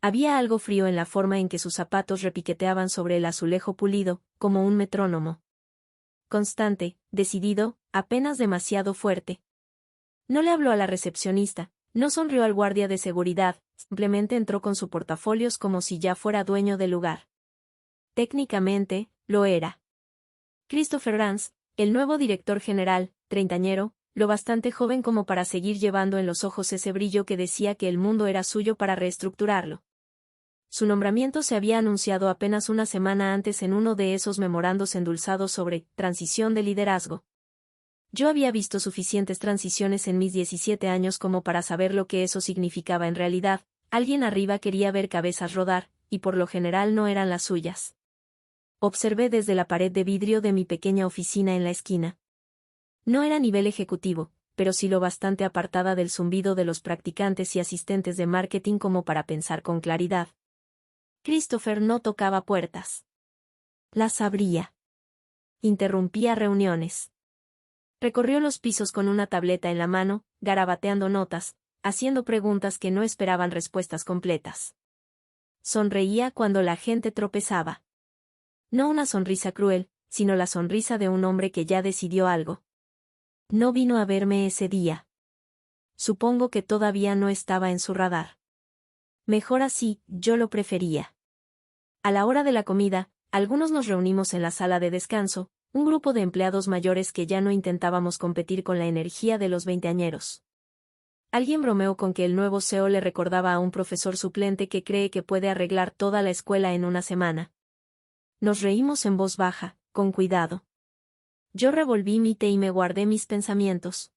Había algo frío en la forma en que sus zapatos repiqueteaban sobre el azulejo pulido, como un metrónomo. Constante, decidido, apenas demasiado fuerte. No le habló a la recepcionista, no sonrió al guardia de seguridad, simplemente entró con sus portafolios como si ya fuera dueño del lugar. Técnicamente, lo era. Christopher Rance, el nuevo director general, treintañero, lo bastante joven como para seguir llevando en los ojos ese brillo que decía que el mundo era suyo para reestructurarlo. Su nombramiento se había anunciado apenas una semana antes en uno de esos memorandos endulzados sobre transición de liderazgo. Yo había visto suficientes transiciones en mis 17 años como para saber lo que eso significaba en realidad. Alguien arriba quería ver cabezas rodar, y por lo general no eran las suyas. Observé desde la pared de vidrio de mi pequeña oficina en la esquina. No era nivel ejecutivo, pero sí lo bastante apartada del zumbido de los practicantes y asistentes de marketing como para pensar con claridad. Christopher no tocaba puertas. Las abría. Interrumpía reuniones. Recorrió los pisos con una tableta en la mano, garabateando notas, haciendo preguntas que no esperaban respuestas completas. Sonreía cuando la gente tropezaba. No una sonrisa cruel, sino la sonrisa de un hombre que ya decidió algo. No vino a verme ese día. Supongo que todavía no estaba en su radar. Mejor así, yo lo prefería. A la hora de la comida, algunos nos reunimos en la sala de descanso, un grupo de empleados mayores que ya no intentábamos competir con la energía de los veinteañeros. Alguien bromeó con que el nuevo CEO le recordaba a un profesor suplente que cree que puede arreglar toda la escuela en una semana. Nos reímos en voz baja, con cuidado. Yo revolví mi té y me guardé mis pensamientos.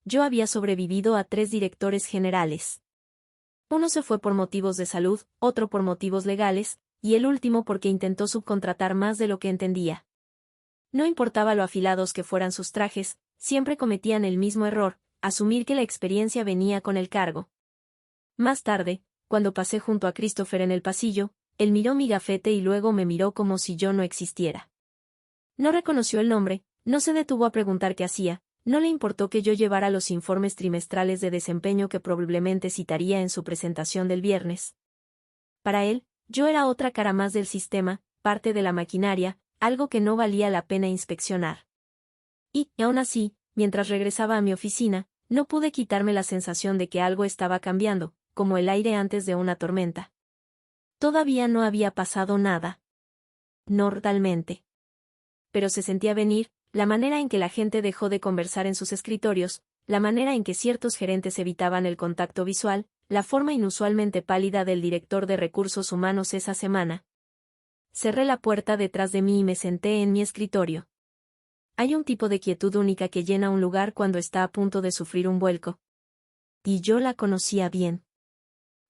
Yo había sobrevivido a 3 directores generales. Uno se fue por motivos de salud, otro por motivos legales, y el último porque intentó subcontratar más de lo que entendía. No importaba lo afilados que fueran sus trajes, siempre cometían el mismo error, asumir que la experiencia venía con el cargo. Más tarde, cuando pasé junto a Christopher en el pasillo, él miró mi gafete y luego me miró como si yo no existiera. No reconoció el nombre, no se detuvo a preguntar qué hacía, no le importó que yo llevara los informes trimestrales de desempeño que probablemente citaría en su presentación del viernes. Para él, yo era otra cara más del sistema, parte de la maquinaria, algo que no valía la pena inspeccionar. Y, aún así, mientras regresaba a mi oficina, no pude quitarme la sensación de que algo estaba cambiando, como el aire antes de una tormenta. Todavía no había pasado nada. No realmente. Pero se sentía venir, la manera en que la gente dejó de conversar en sus escritorios, la manera en que ciertos gerentes evitaban el contacto visual, la forma inusualmente pálida del director de recursos humanos esa semana. Cerré la puerta detrás de mí y me senté en mi escritorio. Hay un tipo de quietud única que llena un lugar cuando está a punto de sufrir un vuelco. Y yo la conocía bien.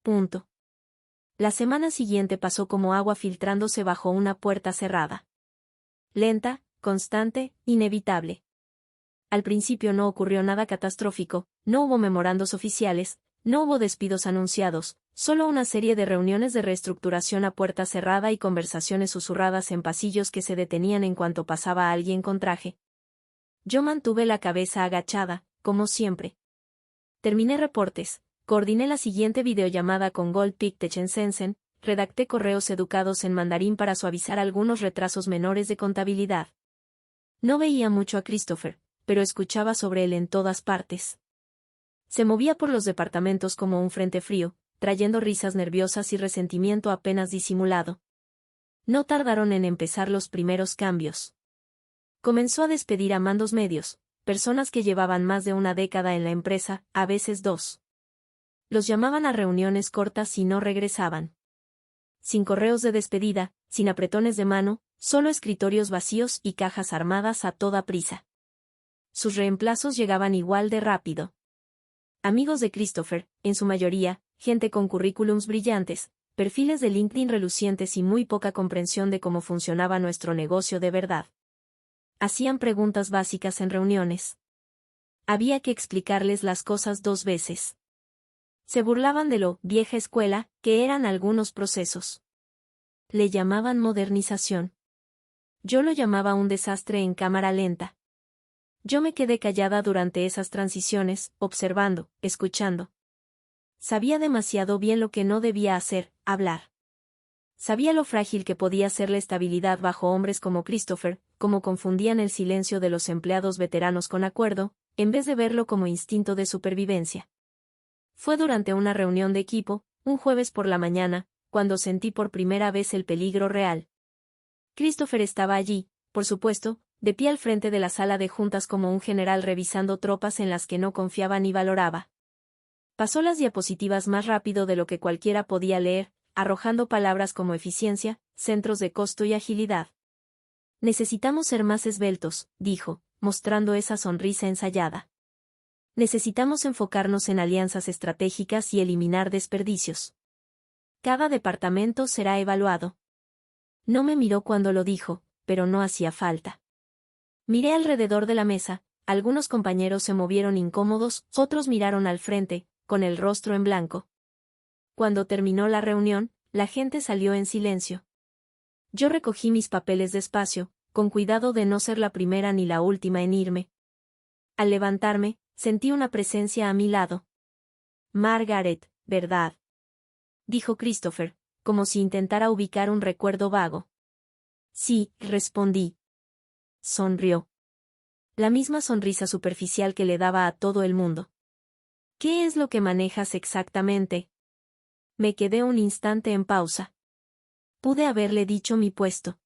Punto. La semana siguiente pasó como agua filtrándose bajo una puerta cerrada. Lenta, constante, inevitable. Al principio no ocurrió nada catastrófico, no hubo memorandos oficiales, no hubo despidos anunciados, solo una serie de reuniones de reestructuración a puerta cerrada y conversaciones susurradas en pasillos que se detenían en cuanto pasaba alguien con traje. Yo mantuve la cabeza agachada, como siempre. Terminé reportes, coordiné la siguiente videollamada con Goldpick Techensensen, redacté correos educados en mandarín para suavizar algunos retrasos menores de contabilidad. No veía mucho a Christopher, pero escuchaba sobre él en todas partes. Se movía por los departamentos como un frente frío, trayendo risas nerviosas y resentimiento apenas disimulado. No tardaron en empezar los primeros cambios. Comenzó a despedir a mandos medios, personas que llevaban más de una década en la empresa, a veces 2. Los llamaban a reuniones cortas y no regresaban. Sin correos de despedida, sin apretones de mano, solo escritorios vacíos y cajas armadas a toda prisa. Sus reemplazos llegaban igual de rápido. Amigos de Christopher, en su mayoría, gente con currículums brillantes, perfiles de LinkedIn relucientes y muy poca comprensión de cómo funcionaba nuestro negocio de verdad. Hacían preguntas básicas en reuniones. Había que explicarles las cosas 2 veces. Se burlaban de lo vieja escuela, que eran algunos procesos. Le llamaban modernización. Yo lo llamaba un desastre en cámara lenta. Yo me quedé callada durante esas transiciones, observando, escuchando. Sabía demasiado bien lo que no debía hacer, hablar. Sabía lo frágil que podía ser la estabilidad bajo hombres como Christopher, cómo confundían el silencio de los empleados veteranos con acuerdo, en vez de verlo como instinto de supervivencia. Fue durante una reunión de equipo, un jueves por la mañana, cuando sentí por primera vez el peligro real. Christopher estaba allí, por supuesto, de pie al frente de la sala de juntas como un general revisando tropas en las que no confiaba ni valoraba. Pasó las diapositivas más rápido de lo que cualquiera podía leer, arrojando palabras como eficiencia, centros de costo y agilidad. Necesitamos ser más esbeltos, dijo, mostrando esa sonrisa ensayada. Necesitamos enfocarnos en alianzas estratégicas y eliminar desperdicios. Cada departamento será evaluado. No me miró cuando lo dijo, pero no hacía falta. Miré alrededor de la mesa, algunos compañeros se movieron incómodos, otros miraron al frente, con el rostro en blanco. Cuando terminó la reunión, la gente salió en silencio. Yo recogí mis papeles despacio, con cuidado de no ser la primera ni la última en irme. Al levantarme, sentí una presencia a mi lado. Margaret, ¿verdad?, dijo Christopher, como si intentara ubicar un recuerdo vago. Sí, respondí. Sonrió. La misma sonrisa superficial que le daba a todo el mundo. ¿Qué es lo que manejas exactamente? Me quedé un instante en pausa. Pude haberle dicho mi puesto.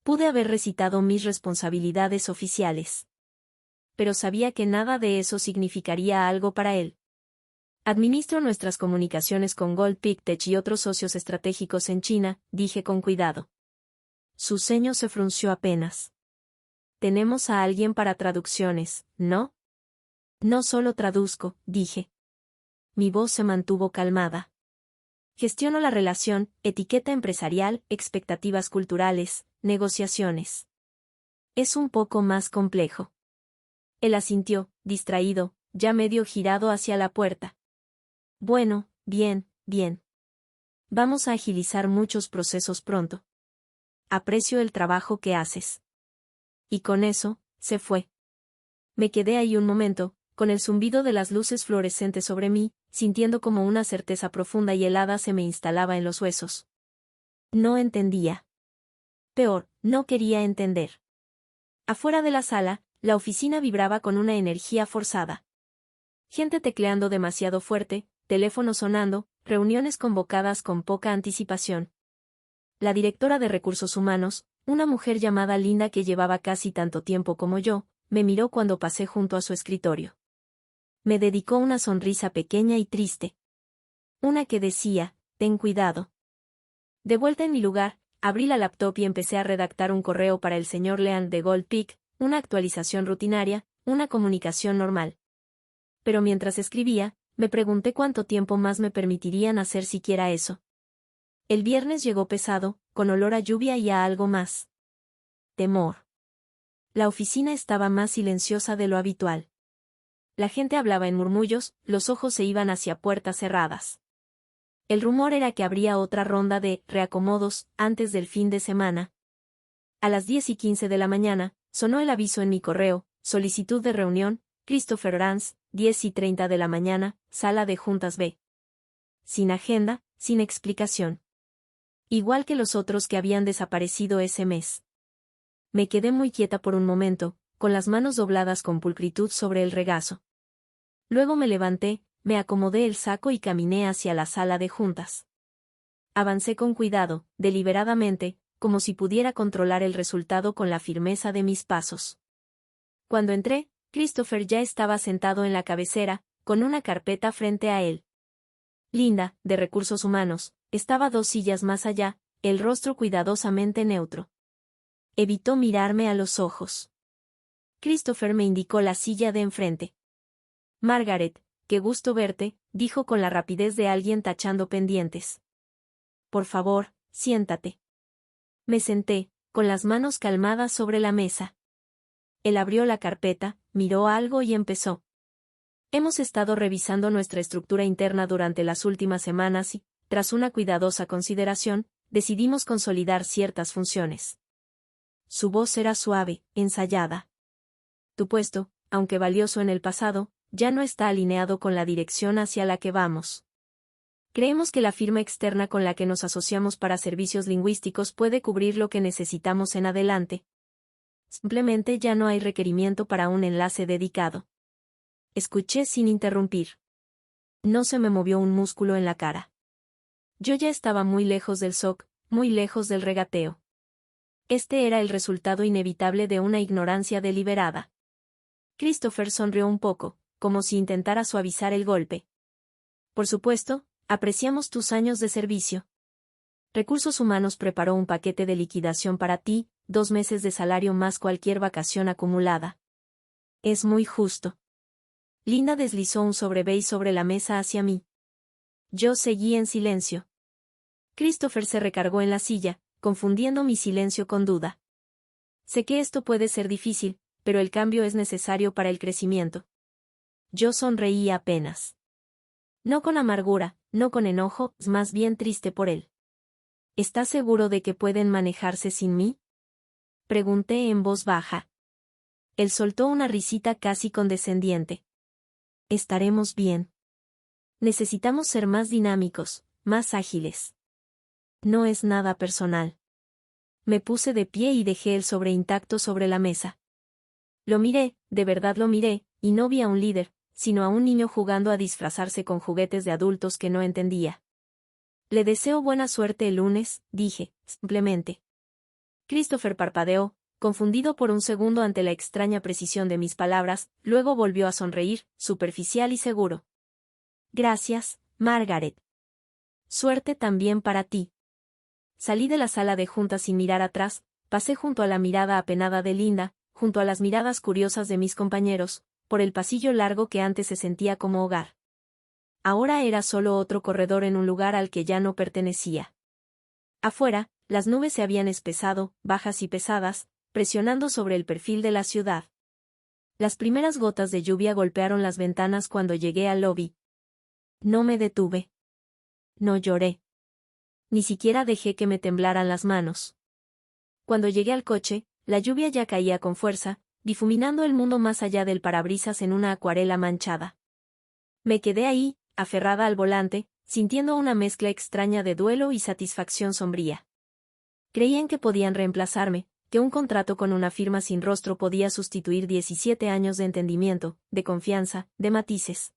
Pude haber recitado mis responsabilidades oficiales. Pero sabía que nada de eso significaría algo para él. Administro nuestras comunicaciones con Gold Peak Tech y otros socios estratégicos en China, dije con cuidado. Su ceño se frunció apenas. Tenemos a alguien para traducciones, ¿no? No solo traduzco, dije. Mi voz se mantuvo calmada. Gestiono la relación, etiqueta empresarial, expectativas culturales, negociaciones. Es un poco más complejo. Él asintió, distraído, ya medio girado hacia la puerta. Bueno, bien, bien. Vamos a agilizar muchos procesos pronto. Aprecio el trabajo que haces. Y con eso, se fue. Me quedé ahí un momento, con el zumbido de las luces fluorescentes sobre mí, sintiendo como una certeza profunda y helada se me instalaba en los huesos. No entendía. Peor, no quería entender. Afuera de la sala, la oficina vibraba con una energía forzada. Gente tecleando demasiado fuerte, teléfono sonando, reuniones convocadas con poca anticipación. La directora de Recursos Humanos, una mujer llamada Linda que llevaba casi tanto tiempo como yo, me miró cuando pasé junto a su escritorio. Me dedicó una sonrisa pequeña y triste. Una que decía, ten cuidado. De vuelta en mi lugar, abrí la laptop y empecé a redactar un correo para el señor Leand de Gold Peak, una actualización rutinaria, una comunicación normal. Pero mientras escribía, me pregunté cuánto tiempo más me permitirían hacer siquiera eso. El viernes llegó pesado, con olor a lluvia y a algo más. Temor. La oficina estaba más silenciosa de lo habitual. La gente hablaba en murmullos, los ojos se iban hacia puertas cerradas. El rumor era que habría otra ronda de reacomodos antes del fin de semana. A las 10:15 de la mañana, sonó el aviso en mi correo, solicitud de reunión, Christopher Rance, 10:30 de la mañana, sala de juntas B. Sin agenda, sin explicación. Igual que los otros que habían desaparecido ese mes. Me quedé muy quieta por un momento, con las manos dobladas con pulcritud sobre el regazo. Luego me levanté, me acomodé el saco y caminé hacia la sala de juntas. Avancé con cuidado, deliberadamente, como si pudiera controlar el resultado con la firmeza de mis pasos. Cuando entré, Christopher ya estaba sentado en la cabecera, con una carpeta frente a él. Linda, de Recursos Humanos, estaba 2 sillas más allá, el rostro cuidadosamente neutro. Evitó mirarme a los ojos. Christopher me indicó la silla de enfrente. Margaret, qué gusto verte, dijo con la rapidez de alguien tachando pendientes. Por favor, siéntate. Me senté, con las manos calmadas sobre la mesa. Él abrió la carpeta, miró algo y empezó. Hemos estado revisando nuestra estructura interna durante las últimas semanas y, tras una cuidadosa consideración, decidimos consolidar ciertas funciones. Su voz era suave, ensayada. Tu puesto, aunque valioso en el pasado, ya no está alineado con la dirección hacia la que vamos. Creemos que la firma externa con la que nos asociamos para servicios lingüísticos puede cubrir lo que necesitamos en adelante. Simplemente ya no hay requerimiento para un enlace dedicado. Escuché sin interrumpir. No se me movió un músculo en la cara. Yo ya estaba muy lejos del shock, muy lejos del regateo. Este era el resultado inevitable de una ignorancia deliberada. Christopher sonrió un poco, como si intentara suavizar el golpe. Por supuesto, apreciamos tus años de servicio. Recursos Humanos preparó un paquete de liquidación para ti, 2 meses de salario más cualquier vacación acumulada. Es muy justo. Linda deslizó un sobrebéis sobre la mesa hacia mí. Yo seguí en silencio. Christopher se recargó en la silla, confundiendo mi silencio con duda. Sé que esto puede ser difícil, pero el cambio es necesario para el crecimiento. Yo sonreí apenas. No con amargura, no con enojo, más bien triste por él. ¿Estás seguro de que pueden manejarse sin mí? Pregunté en voz baja. Él soltó una risita casi condescendiente. Estaremos bien. Necesitamos ser más dinámicos, más ágiles. No es nada personal. Me puse de pie y dejé el sobre intacto sobre la mesa. Lo miré, de verdad lo miré, y no vi a un líder, sino a un niño jugando a disfrazarse con juguetes de adultos que no entendía. Le deseo buena suerte el lunes, dije, simplemente. Christopher parpadeó, confundido por un segundo ante la extraña precisión de mis palabras, luego volvió a sonreír, superficial y seguro. Gracias, Margaret. Suerte también para ti. Salí de la sala de juntas sin mirar atrás, pasé junto a la mirada apenada de Linda, junto a las miradas curiosas de mis compañeros, por el pasillo largo que antes se sentía como hogar. Ahora era solo otro corredor en un lugar al que ya no pertenecía. Afuera, las nubes se habían espesado, bajas y pesadas, presionando sobre el perfil de la ciudad. Las primeras gotas de lluvia golpearon las ventanas cuando llegué al lobby. No me detuve. No lloré. Ni siquiera dejé que me temblaran las manos. Cuando llegué al coche, la lluvia ya caía con fuerza, difuminando el mundo más allá del parabrisas en una acuarela manchada. Me quedé ahí, aferrada al volante, sintiendo una mezcla extraña de duelo y satisfacción sombría. Creían que podían reemplazarme, que un contrato con una firma sin rostro podía sustituir 17 años de entendimiento, de confianza, de matices.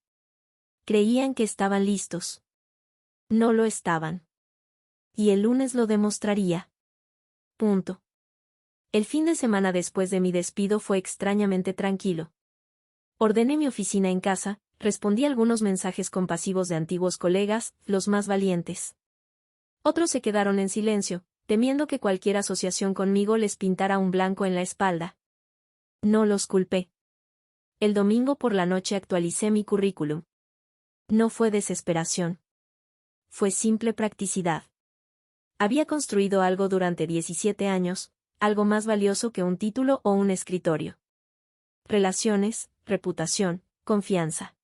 Creían que estaban listos. No lo estaban. Y el lunes lo demostraría. Punto. El fin de semana después de mi despido fue extrañamente tranquilo. Ordené mi oficina en casa, respondí algunos mensajes compasivos de antiguos colegas, los más valientes. Otros se quedaron en silencio, temiendo que cualquier asociación conmigo les pintara un blanco en la espalda. No los culpé. El domingo por la noche actualicé mi currículum. No fue desesperación. Fue simple practicidad. Había construido algo durante 17 años, algo más valioso que un título o un escritorio. Relaciones, reputación, confianza.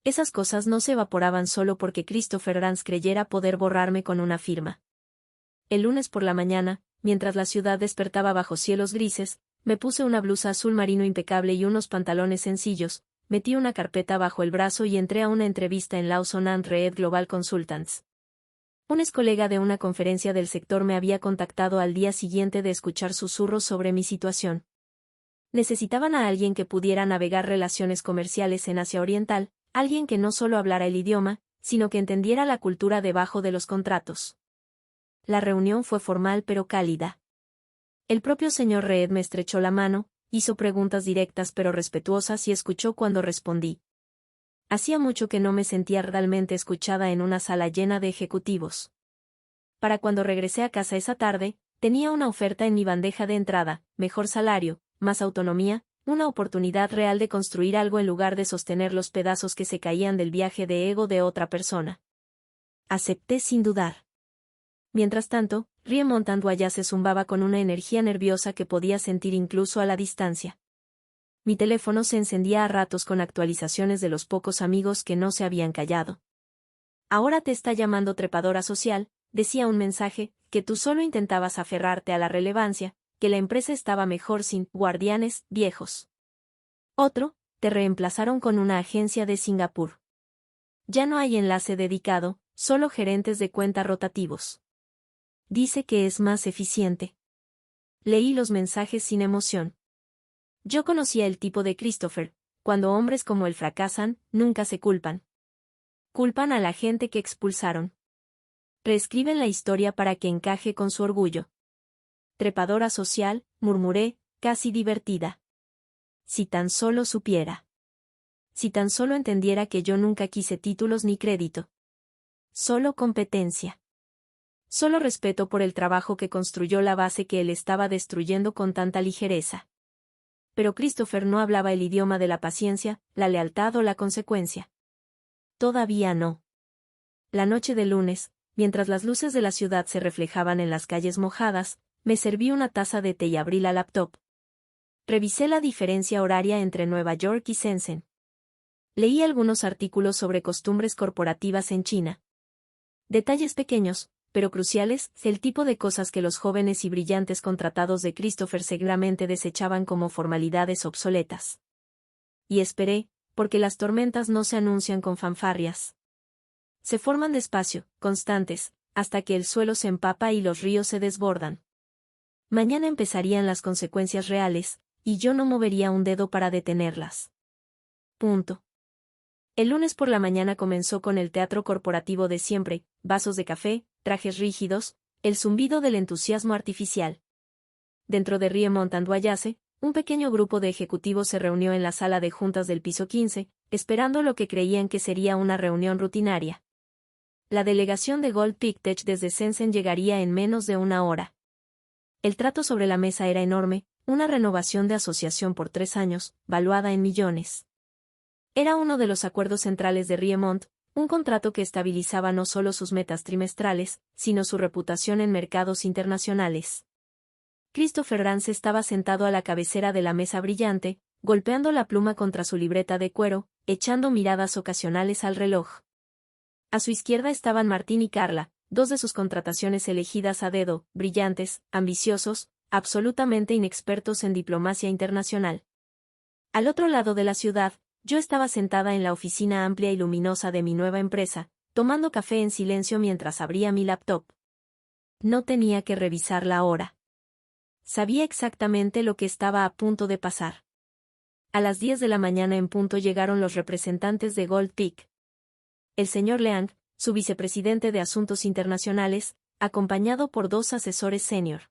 Esas cosas no se evaporaban solo porque Christopher Rance creyera poder borrarme con una firma. El lunes por la mañana, mientras la ciudad despertaba bajo cielos grises, me puse una blusa azul marino impecable y unos pantalones sencillos, metí una carpeta bajo el brazo y entré a una entrevista en Lawson and Reed Global Consultants. Un ex colega de una conferencia del sector me había contactado al día siguiente de escuchar susurros sobre mi situación. Necesitaban a alguien que pudiera navegar relaciones comerciales en Asia Oriental, alguien que no solo hablara el idioma, sino que entendiera la cultura debajo de los contratos. La reunión fue formal pero cálida. El propio señor Reed me estrechó la mano, hizo preguntas directas pero respetuosas y escuchó cuando respondí. Hacía mucho que no me sentía realmente escuchada en una sala llena de ejecutivos. Para cuando regresé a casa esa tarde, tenía una oferta en mi bandeja de entrada, mejor salario, más autonomía, una oportunidad real de construir algo en lugar de sostener los pedazos que se caían del viaje de ego de otra persona. Acepté sin dudar. Mientras tanto, Riemontant Waya se zumbaba con una energía nerviosa que podía sentir incluso a la distancia. Mi teléfono se encendía a ratos con actualizaciones de los pocos amigos que no se habían callado. Ahora te está llamando trepadora social, decía un mensaje, que tú solo intentabas aferrarte a la relevancia, que la empresa estaba mejor sin guardianes viejos. Otro, te reemplazaron con una agencia de Singapur. Ya no hay enlace dedicado, solo gerentes de cuenta rotativos. Dice que es más eficiente. Leí los mensajes sin emoción. Yo conocía el tipo de Christopher. Cuando hombres como él fracasan, nunca se culpan. Culpan a la gente que expulsaron. Reescriben la historia para que encaje con su orgullo. Trepadora social, murmuré, casi divertida. Si tan solo supiera. Si tan solo entendiera que yo nunca quise títulos ni crédito. Solo competencia. Solo respeto por el trabajo que construyó la base que él estaba destruyendo con tanta ligereza. Pero Christopher no hablaba el idioma de la paciencia, la lealtad o la consecuencia. Todavía no. La noche del lunes, mientras las luces de la ciudad se reflejaban en las calles mojadas, me serví una taza de té y abrí la laptop. Revisé la diferencia horaria entre Nueva York y Shenzhen. Leí algunos artículos sobre costumbres corporativas en China. Detalles pequeños, pero cruciales, el tipo de cosas que los jóvenes y brillantes contratados de Christopher seguramente desechaban como formalidades obsoletas. Y esperé, porque las tormentas no se anuncian con fanfarrias. Se forman despacio, constantes, hasta que el suelo se empapa y los ríos se desbordan. Mañana empezarían las consecuencias reales, y yo no movería un dedo para detenerlas. Punto. El lunes por la mañana comenzó con el teatro corporativo de siempre, vasos de café, trajes rígidos, el zumbido del entusiasmo artificial. Dentro de Riemont and Wayase, un pequeño grupo de ejecutivos se reunió en la sala de juntas del piso 15, esperando lo que creían que sería una reunión rutinaria. La delegación de Gold Peak Tech desde Shenzhen llegaría en menos de una hora. El trato sobre la mesa era enorme, una renovación de asociación por 3 años, valuada en millones. Era uno de los acuerdos centrales de Riemont, un contrato que estabilizaba no solo sus metas trimestrales, sino su reputación en mercados internacionales. Christopher Rance estaba sentado a la cabecera de la mesa brillante, golpeando la pluma contra su libreta de cuero, echando miradas ocasionales al reloj. A su izquierda estaban Martín y Carla, 2 de sus contrataciones elegidas a dedo, brillantes, ambiciosos, absolutamente inexpertos en diplomacia internacional. Al otro lado de la ciudad, yo estaba sentada en la oficina amplia y luminosa de mi nueva empresa, tomando café en silencio mientras abría mi laptop. No tenía que revisar la hora. Sabía exactamente lo que estaba a punto de pasar. A las 10 de la mañana en punto llegaron los representantes de Gold Peak. El señor Leang, su vicepresidente de Asuntos Internacionales, acompañado por 2 asesores senior.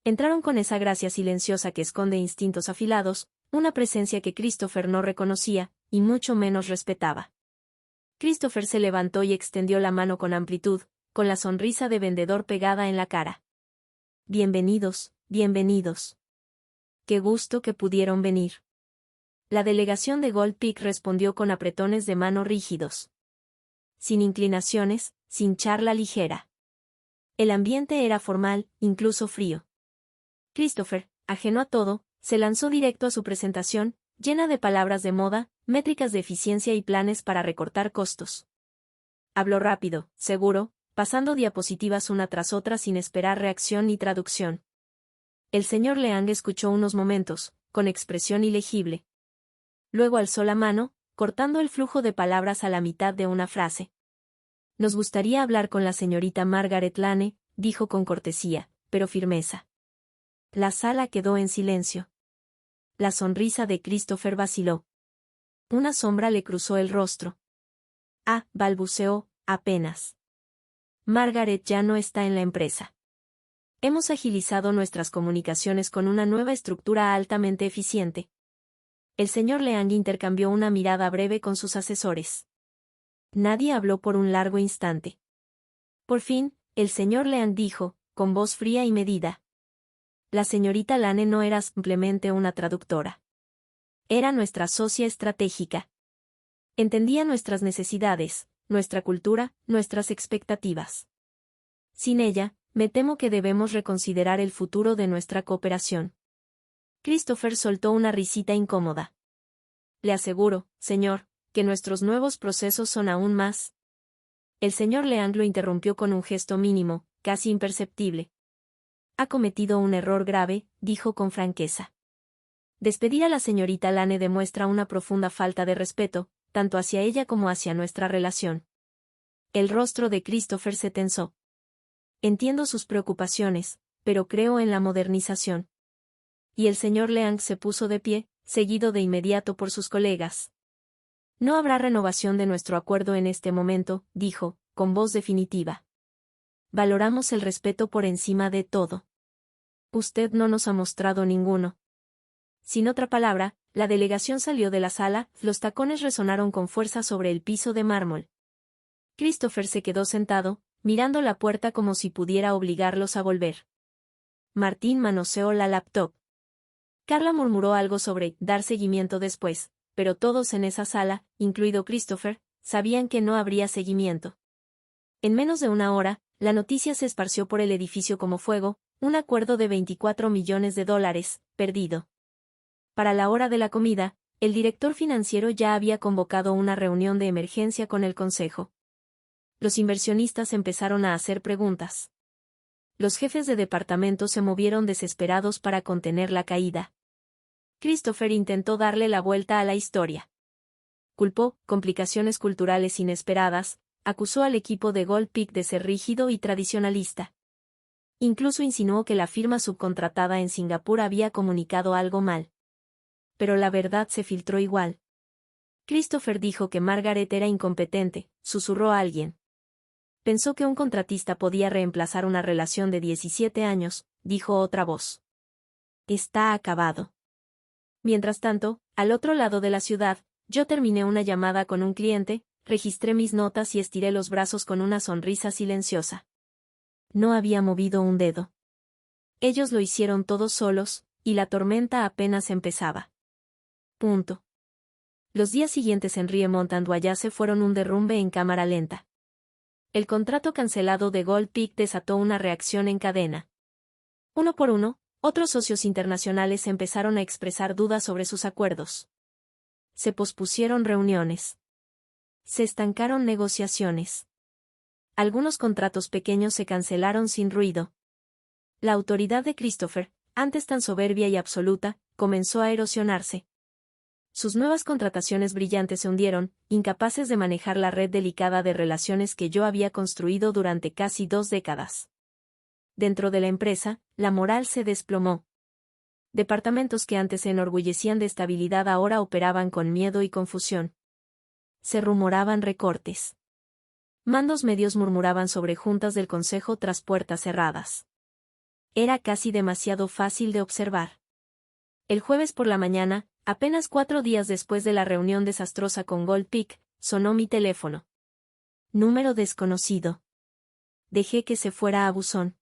Entraron con esa gracia silenciosa que esconde instintos afilados, una presencia que Christopher no reconocía, y mucho menos respetaba. Christopher se levantó y extendió la mano con amplitud, con la sonrisa de vendedor pegada en la cara. Bienvenidos, bienvenidos. Qué gusto que pudieron venir. La delegación de Gold Peak respondió con apretones de mano rígidos. Sin inclinaciones, sin charla ligera. El ambiente era formal, incluso frío. Christopher, ajeno a todo, se lanzó directo a su presentación, llena de palabras de moda, métricas de eficiencia y planes para recortar costos. Habló rápido, seguro, pasando diapositivas una tras otra sin esperar reacción ni traducción. El señor Leang escuchó unos momentos, con expresión ilegible. Luego alzó la mano, cortando el flujo de palabras a la mitad de una frase. Nos gustaría hablar con la señorita Margaret Lane, dijo con cortesía, pero firmeza. La sala quedó en silencio. La sonrisa de Christopher vaciló. Una sombra le cruzó el rostro. Ah, balbuceó, apenas. Margaret ya no está en la empresa. Hemos agilizado nuestras comunicaciones con una nueva estructura altamente eficiente. El señor Leang intercambió una mirada breve con sus asesores. Nadie habló por un largo instante. Por fin, el señor Leang dijo, con voz fría y medida. La señorita Lane no era simplemente una traductora. Era nuestra socia estratégica. Entendía nuestras necesidades, nuestra cultura, nuestras expectativas. Sin ella, me temo que debemos reconsiderar el futuro de nuestra cooperación. Christopher soltó una risita incómoda. Le aseguro, señor, que nuestros nuevos procesos son aún más. El señor Leang lo interrumpió con un gesto mínimo, casi imperceptible. Ha cometido un error grave, dijo con franqueza. Despedir a la señorita Lane demuestra una profunda falta de respeto, tanto hacia ella como hacia nuestra relación. El rostro de Christopher se tensó. Entiendo sus preocupaciones, pero creo en la modernización. Y el señor Leang se puso de pie, seguido de inmediato por sus colegas. No habrá renovación de nuestro acuerdo en este momento, dijo, con voz definitiva. Valoramos el respeto por encima de todo. Usted no nos ha mostrado ninguno. Sin otra palabra, la delegación salió de la sala, los tacones resonaron con fuerza sobre el piso de mármol. Christopher se quedó sentado, mirando la puerta como si pudiera obligarlos a volver. Martín manoseó la laptop. Carla murmuró algo sobre dar seguimiento después, pero todos en esa sala, incluido Christopher, sabían que no habría seguimiento. En menos de una hora, la noticia se esparció por el edificio como fuego, un acuerdo de $24 millones, perdido. Para la hora de la comida, el director financiero ya había convocado una reunión de emergencia con el consejo. Los inversionistas empezaron a hacer preguntas. Los jefes de departamento se movieron desesperados para contener la caída. Christopher intentó darle la vuelta a la historia. Culpó complicaciones culturales inesperadas, acusó al equipo de Gold Peak de ser rígido y tradicionalista. Incluso insinuó que la firma subcontratada en Singapur había comunicado algo mal. Pero la verdad se filtró igual. Christopher dijo que Margaret era incompetente, susurró a alguien. Pensó que un contratista podía reemplazar una relación de 17 años, dijo otra voz. Está acabado. Mientras tanto, al otro lado de la ciudad, yo terminé una llamada con un cliente, registré mis notas y estiré los brazos con una sonrisa silenciosa. No había movido un dedo. Ellos lo hicieron todos solos, y la tormenta apenas empezaba. Punto. Los días siguientes en Riemont and Wayase fueron un derrumbe en cámara lenta. El contrato cancelado de Gold Peak desató una reacción en cadena. Uno por uno, otros socios internacionales empezaron a expresar dudas sobre sus acuerdos. Se pospusieron reuniones. Se estancaron negociaciones. Algunos contratos pequeños se cancelaron sin ruido. La autoridad de Christopher, antes tan soberbia y absoluta, comenzó a erosionarse. Sus nuevas contrataciones brillantes se hundieron, incapaces de manejar la red delicada de relaciones que yo había construido durante casi 2 décadas. Dentro de la empresa, la moral se desplomó. Departamentos que antes se enorgullecían de estabilidad ahora operaban con miedo y confusión. Se rumoraban recortes. Mandos medios murmuraban sobre juntas del consejo tras puertas cerradas. Era casi demasiado fácil de observar. El jueves por la mañana, apenas 4 días después de la reunión desastrosa con Gold Peak, sonó mi teléfono. Número desconocido. Dejé que se fuera a buzón.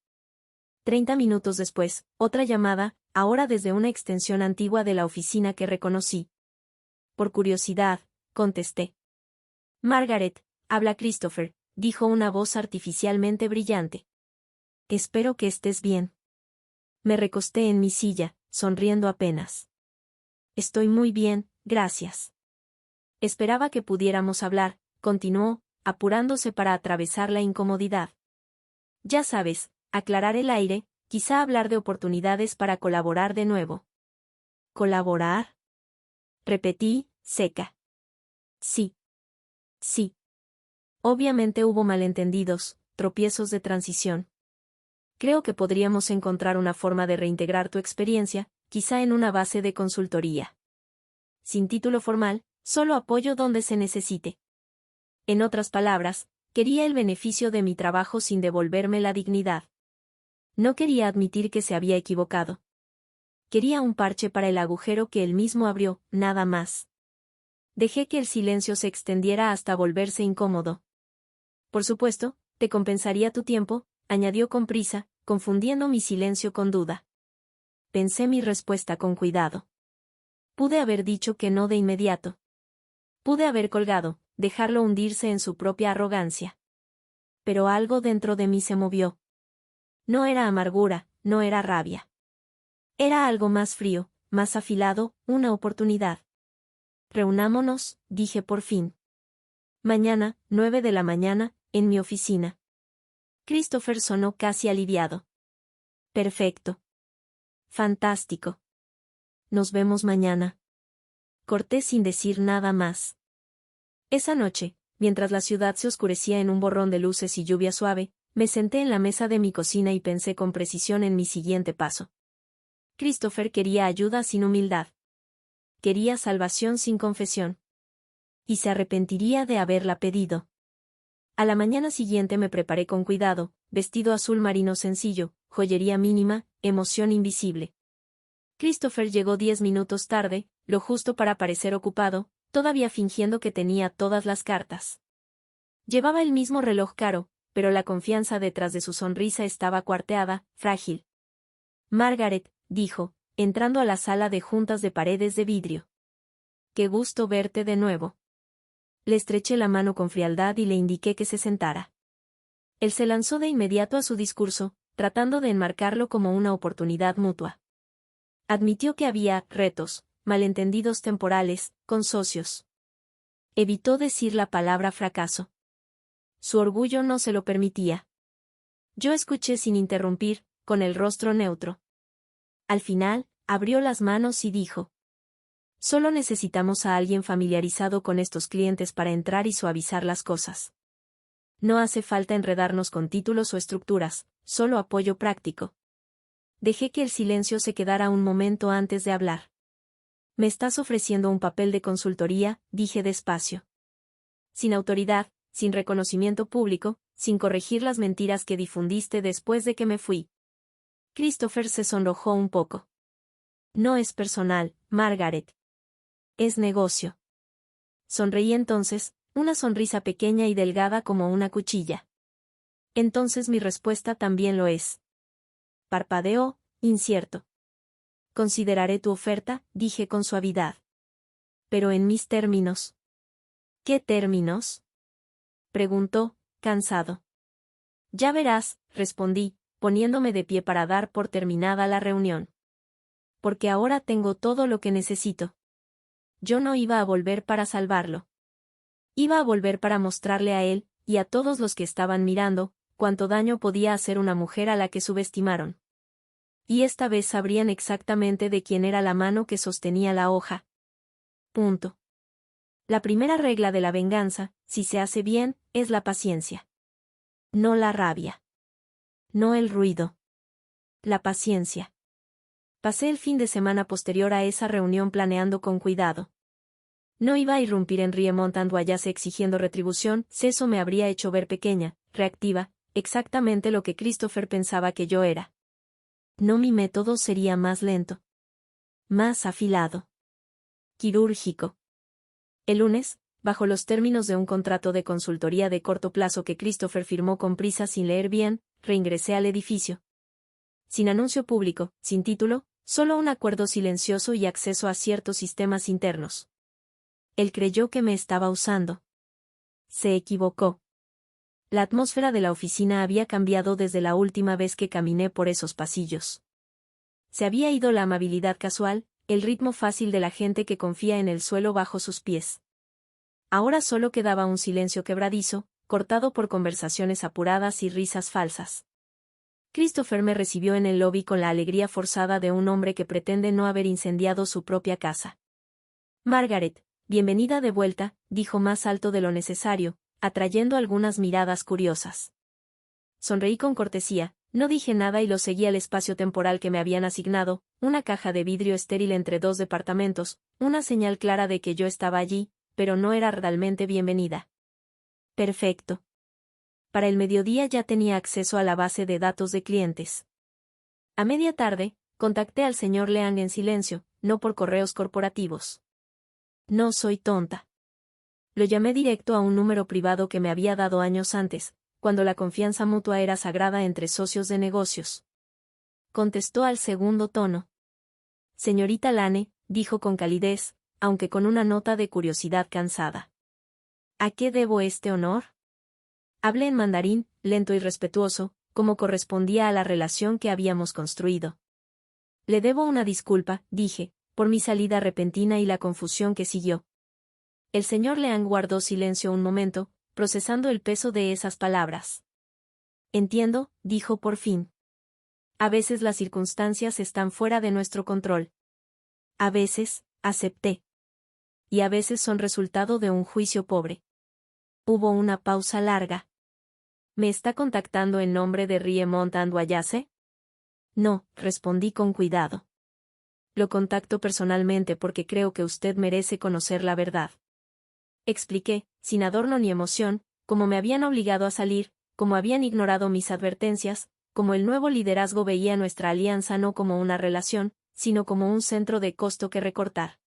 30 minutos después, otra llamada, ahora desde una extensión antigua de la oficina que reconocí. Por curiosidad, contesté. Margaret, habla Christopher, dijo una voz artificialmente brillante. Espero que estés bien. Me recosté en mi silla, sonriendo apenas. Estoy muy bien, gracias. Esperaba que pudiéramos hablar, continuó, apurándose para atravesar la incomodidad. Ya sabes, aclarar el aire, quizá hablar de oportunidades para colaborar de nuevo. ¿Colaborar? Repetí, seca. Sí. Sí. Obviamente hubo malentendidos, tropiezos de transición. Creo que podríamos encontrar una forma de reintegrar tu experiencia, quizá en una base de consultoría. Sin título formal, solo apoyo donde se necesite. En otras palabras, quería el beneficio de mi trabajo sin devolverme la dignidad. No quería admitir que se había equivocado. Quería un parche para el agujero que él mismo abrió, nada más. Dejé que el silencio se extendiera hasta volverse incómodo. Por supuesto, te compensaría tu tiempo, añadió con prisa, confundiendo mi silencio con duda. Pensé mi respuesta con cuidado. Pude haber dicho que no de inmediato. Pude haber colgado, dejarlo hundirse en su propia arrogancia. Pero algo dentro de mí se movió. No era amargura, no era rabia. Era algo más frío, más afilado, una oportunidad. Reunámonos, dije por fin. Mañana, 9 de la mañana, en mi oficina. Christopher sonó casi aliviado. Perfecto. Fantástico. Nos vemos mañana. Corté sin decir nada más. Esa noche, mientras la ciudad se oscurecía en un borrón de luces y lluvia suave, me senté en la mesa de mi cocina y pensé con precisión en mi siguiente paso. Christopher quería ayuda sin humildad. Quería salvación sin confesión. Y se arrepentiría de haberla pedido. A la mañana siguiente me preparé con cuidado, vestido azul marino sencillo, joyería mínima, emoción invisible. Christopher llegó 10 minutos tarde, lo justo para parecer ocupado, todavía fingiendo que tenía todas las cartas. Llevaba el mismo reloj caro, pero la confianza detrás de su sonrisa estaba cuarteada, frágil. Margaret, dijo, entrando a la sala de juntas de paredes de vidrio. Qué gusto verte de nuevo. Le estreché la mano con frialdad y le indiqué que se sentara. Él se lanzó de inmediato a su discurso, tratando de enmarcarlo como una oportunidad mutua. Admitió que había retos, malentendidos temporales, con socios. Evitó decir la palabra fracaso. Su orgullo no se lo permitía. Yo escuché sin interrumpir, con el rostro neutro. Al final, abrió las manos y dijo: solo necesitamos a alguien familiarizado con estos clientes para entrar y suavizar las cosas. No hace falta enredarnos con títulos o estructuras, solo apoyo práctico. Dejé que el silencio se quedara un momento antes de hablar. Me estás ofreciendo un papel de consultoría, dije despacio. Sin autoridad, sin reconocimiento público, sin corregir las mentiras que difundiste después de que me fui. Christopher se sonrojó un poco. No es personal, Margaret. Es negocio. Sonreí entonces, una sonrisa pequeña y delgada como una cuchilla. Entonces mi respuesta también lo es. Parpadeó, incierto. Consideraré tu oferta, dije con suavidad. Pero en mis términos. ¿Qué términos? Preguntó, cansado. Ya verás, respondí, poniéndome de pie para dar por terminada la reunión. Porque ahora tengo todo lo que necesito. Yo no iba a volver para salvarlo. Iba a volver para mostrarle a él, y a todos los que estaban mirando, cuánto daño podía hacer una mujer a la que subestimaron. Y esta vez sabrían exactamente de quién era la mano que sostenía la hoja. Punto. La primera regla de la venganza, si se hace bien, es la paciencia. No la rabia. No el ruido. La paciencia. Pasé el fin de semana posterior a esa reunión planeando con cuidado. No iba a irrumpir en Riemont and Wayase exigiendo retribución, eso me habría hecho ver pequeña, reactiva, exactamente lo que Christopher pensaba que yo era. No, mi método sería más lento. Más afilado. Quirúrgico. El lunes, bajo los términos de un contrato de consultoría de corto plazo que Christopher firmó con prisa sin leer bien, reingresé al edificio. Sin anuncio público, sin título, solo un acuerdo silencioso y acceso a ciertos sistemas internos. Él creyó que me estaba usando. Se equivocó. La atmósfera de la oficina había cambiado desde la última vez que caminé por esos pasillos. Se había ido la amabilidad casual, el ritmo fácil de la gente que confía en el suelo bajo sus pies. Ahora solo quedaba un silencio quebradizo, cortado por conversaciones apuradas y risas falsas. Christopher me recibió en el lobby con la alegría forzada de un hombre que pretende no haber incendiado su propia casa. Margaret, bienvenida de vuelta, dijo más alto de lo necesario, atrayendo algunas miradas curiosas. Sonreí con cortesía, no dije nada y lo seguí al espacio temporal que me habían asignado, una caja de vidrio estéril entre dos departamentos, una señal clara de que yo estaba allí, pero no era realmente bienvenida. Perfecto. Para el mediodía ya tenía acceso a la base de datos de clientes. A media tarde, contacté al señor Leang en silencio, no por correos corporativos. No soy tonta. Lo llamé directo a un número privado que me había dado años antes, cuando la confianza mutua era sagrada entre socios de negocios. Contestó al segundo tono. Señorita Lane, dijo con calidez, aunque con una nota de curiosidad cansada. ¿A qué debo este honor? Hablé en mandarín, lento y respetuoso, como correspondía a la relación que habíamos construido. Le debo una disculpa, dije, por mi salida repentina y la confusión que siguió. El señor Leang guardó silencio un momento, procesando el peso de esas palabras. Entiendo, dijo por fin. A veces las circunstancias están fuera de nuestro control. A veces, acepté. Y a veces son resultado de un juicio pobre. Hubo una pausa larga. ¿Me está contactando en nombre de Riemont and Wayase? No, respondí con cuidado. Lo contacto personalmente porque creo que usted merece conocer la verdad. Expliqué, sin adorno ni emoción, cómo me habían obligado a salir, cómo habían ignorado mis advertencias, cómo el nuevo liderazgo veía nuestra alianza no como una relación, sino como un centro de costo que recortar.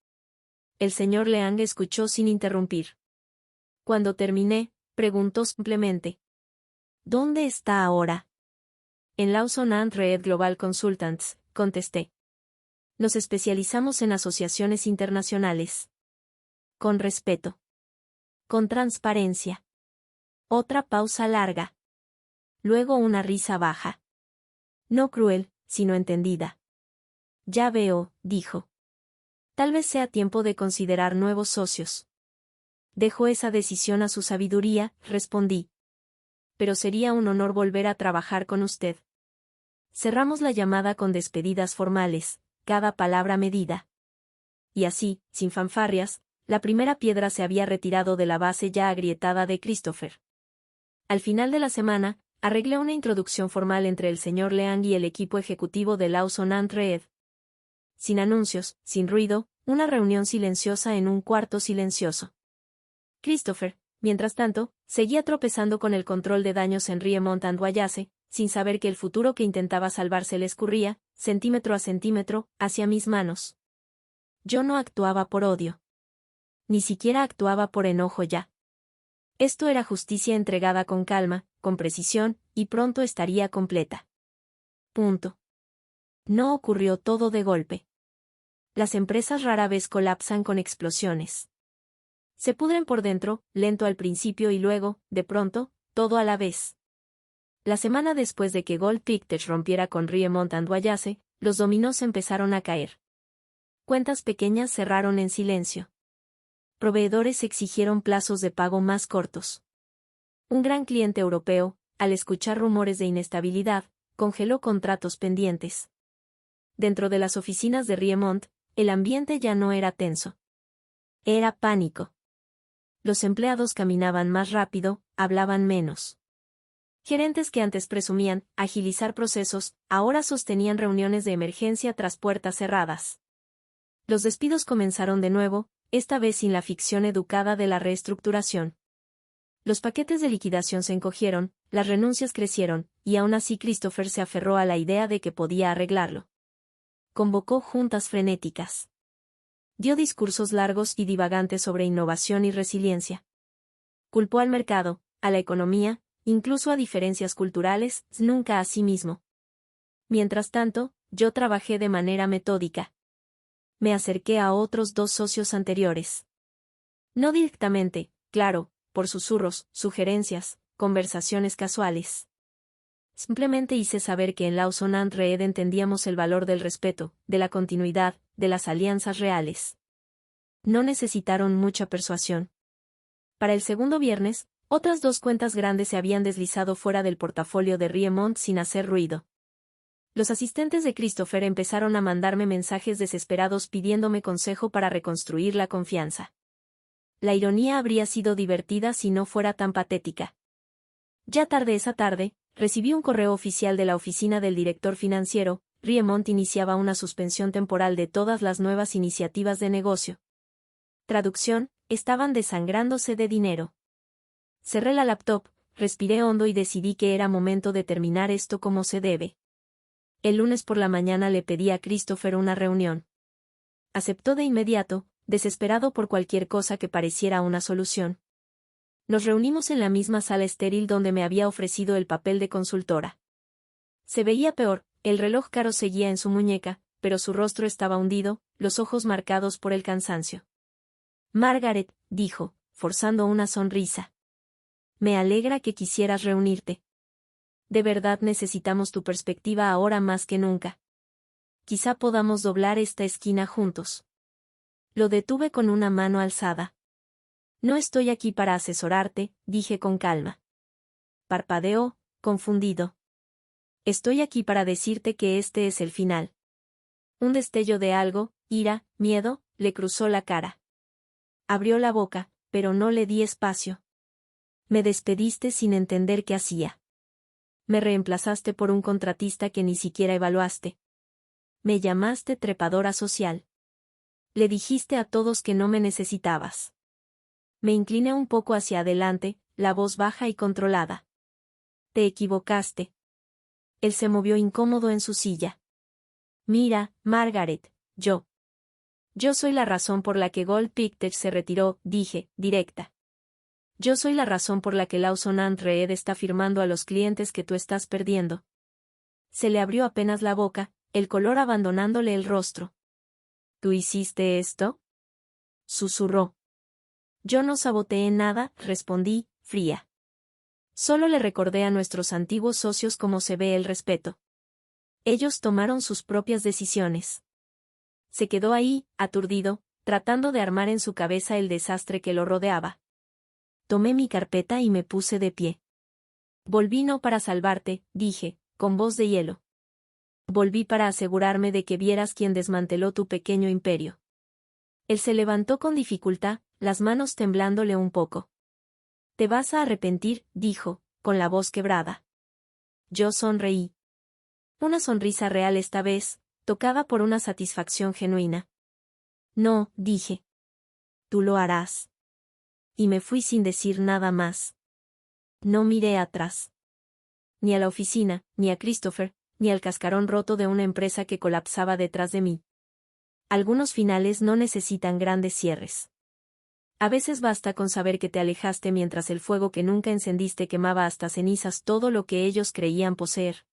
El señor Leang escuchó sin interrumpir. Cuando terminé, preguntó simplemente: ¿Dónde está ahora? En Lawson and Reed Global Consultants, contesté. Nos especializamos en asociaciones internacionales. Con respeto. Con transparencia. Otra pausa larga. Luego una risa baja. No cruel, sino entendida. Ya veo, dijo. Tal vez sea tiempo de considerar nuevos socios. Dejo esa decisión a su sabiduría, respondí. Pero sería un honor volver a trabajar con usted. Cerramos la llamada con despedidas formales, cada palabra medida. Y así, sin fanfarrias, la primera piedra se había retirado de la base ya agrietada de Christopher. Al final de la semana, arreglé una introducción formal entre el señor Leang y el equipo ejecutivo de Lawson and Reed. Sin anuncios, sin ruido, una reunión silenciosa en un cuarto silencioso. Christopher, mientras tanto, seguía tropezando con el control de daños en Riemont and Wayase, sin saber que el futuro que intentaba salvarse le escurría, centímetro a centímetro, hacia mis manos. Yo no actuaba por odio. Ni siquiera actuaba por enojo ya. Esto era justicia entregada con calma, con precisión, y pronto estaría completa. Punto. No ocurrió todo de golpe. Las empresas rara vez colapsan con explosiones. Se pudren por dentro, lento al principio y luego, de pronto, todo a la vez. La semana después de que Gold Pictures rompiera con Riemont and Wayase, los dominós empezaron a caer. Cuentas pequeñas cerraron en silencio. Proveedores exigieron plazos de pago más cortos. Un gran cliente europeo, al escuchar rumores de inestabilidad, congeló contratos pendientes. Dentro de las oficinas de Riemont, el ambiente ya no era tenso. Era pánico. Los empleados caminaban más rápido, hablaban menos. Gerentes que antes presumían agilizar procesos, ahora sostenían reuniones de emergencia tras puertas cerradas. Los despidos comenzaron de nuevo, esta vez sin la ficción educada de la reestructuración. Los paquetes de liquidación se encogieron, las renuncias crecieron, y aún así Christopher se aferró a la idea de que podía arreglarlo. Convocó juntas frenéticas. Dio discursos largos y divagantes sobre innovación y resiliencia. Culpó al mercado, a la economía, incluso a diferencias culturales, nunca a sí mismo. Mientras tanto, yo trabajé de manera metódica. Me acerqué a otros dos socios anteriores. No directamente, claro, por susurros, sugerencias, conversaciones casuales. Simplemente hice saber que en Lawson and Reed entendíamos el valor del respeto, de la continuidad, de las alianzas reales. No necesitaron mucha persuasión. Para el segundo viernes, otras dos cuentas grandes se habían deslizado fuera del portafolio de Riemont sin hacer ruido. Los asistentes de Christopher empezaron a mandarme mensajes desesperados pidiéndome consejo para reconstruir la confianza. La ironía habría sido divertida si no fuera tan patética. Ya tarde esa tarde, recibí un correo oficial de la oficina del director financiero. Riemont iniciaba una suspensión temporal de todas las nuevas iniciativas de negocio. Traducción: estaban desangrándose de dinero. Cerré la laptop, respiré hondo y decidí que era momento de terminar esto como se debe. El lunes por la mañana le pedí a Christopher una reunión. Aceptó de inmediato, desesperado por cualquier cosa que pareciera una solución. Nos reunimos en la misma sala estéril donde me había ofrecido el papel de consultora. Se veía peor, el reloj caro seguía en su muñeca, pero su rostro estaba hundido, los ojos marcados por el cansancio. Margaret, dijo, forzando una sonrisa. Me alegra que quisieras reunirte. De verdad necesitamos tu perspectiva ahora más que nunca. Quizá podamos doblar esta esquina juntos. Lo detuve con una mano alzada. No estoy aquí para asesorarte, dije con calma. Parpadeó, confundido. Estoy aquí para decirte que este es el final. Un destello de algo, ira, miedo, le cruzó la cara. Abrió la boca, pero no le di espacio. Me despediste sin entender qué hacía. Me reemplazaste por un contratista que ni siquiera evaluaste. Me llamaste trepadora social. Le dijiste a todos que no me necesitabas. Me incliné un poco hacia adelante, la voz baja y controlada. Te equivocaste. Él se movió incómodo en su silla. Mira, Margaret, yo soy la razón por la que Gold Pictures se retiró, dije, directa. Yo soy la razón por la que Lawson and Reed está firmando a los clientes que tú estás perdiendo. Se le abrió apenas la boca, el color abandonándole el rostro. ¿Tú hiciste esto? Susurró. Yo no saboteé nada, respondí, fría. Solo le recordé a nuestros antiguos socios cómo se ve el respeto. Ellos tomaron sus propias decisiones. Se quedó ahí, aturdido, tratando de armar en su cabeza el desastre que lo rodeaba. Tomé mi carpeta y me puse de pie. Volví no para salvarte, dije, con voz de hielo. Volví para asegurarme de que vieras quién desmanteló tu pequeño imperio. Él se levantó con dificultad, las manos temblándole un poco. Te vas a arrepentir, dijo, con la voz quebrada. Yo sonreí. Una sonrisa real esta vez, tocada por una satisfacción genuina. No, dije. Tú lo harás. Y me fui sin decir nada más. No miré atrás. Ni a la oficina, ni a Christopher, ni al cascarón roto de una empresa que colapsaba detrás de mí. Algunos finales no necesitan grandes cierres. A veces basta con saber que te alejaste mientras el fuego que nunca encendiste quemaba hasta cenizas todo lo que ellos creían poseer.